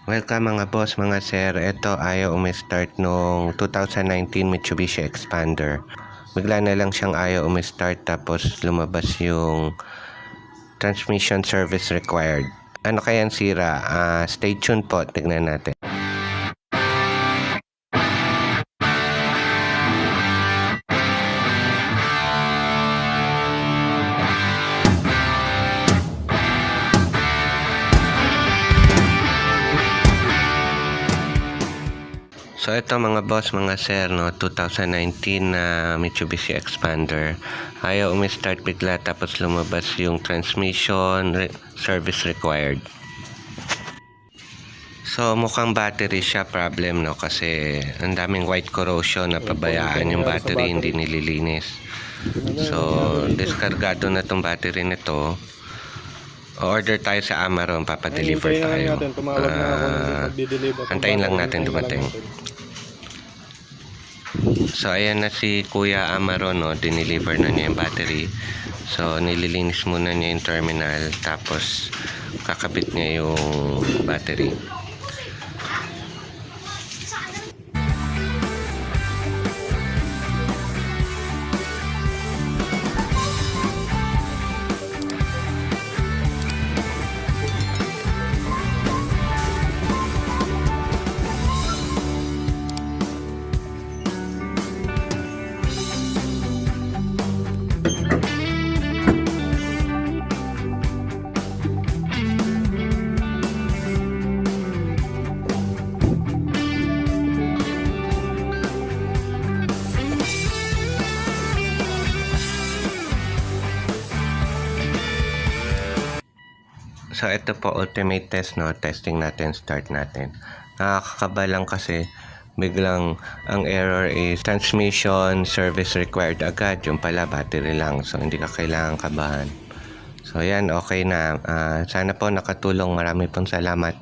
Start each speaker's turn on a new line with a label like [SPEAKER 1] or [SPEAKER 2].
[SPEAKER 1] Welcome mga boss, mga sir. Ito ayaw umi-start nung 2019 Mitsubishi Expander. Bigla na lang siyang ayaw umi-start tapos lumabas yung transmission service required. Ano kaya ang sira? Stay tuned po, tignan natin. So ito mga boss, mga sir, no, 2019 na Mitsubishi Expander. Ayaw umi-start bigla tapos lumabas yung transmission service required. So mukhang battery siya problem, no, kasi ang daming white corrosion na pabayaan yung battery, hindi nililinis. So diskargado na tong battery nito. Order tayo sa Amaron, papadeliver tayo. Antayin lang natin dumating. So ayan na si Kuya Amaron, no, dineliver na niya yung battery. So nililinis muna niya yung terminal, tapos kakabit niya yung battery. So ito po ultimate test, no, testing natin, start natin. Nakakakaba lang kasi biglang ang error is transmission service required agad, yung pala battery lang, so hindi ka kailangan kabahan. So yan, okay na. Sana po nakatulong, marami pong salamat.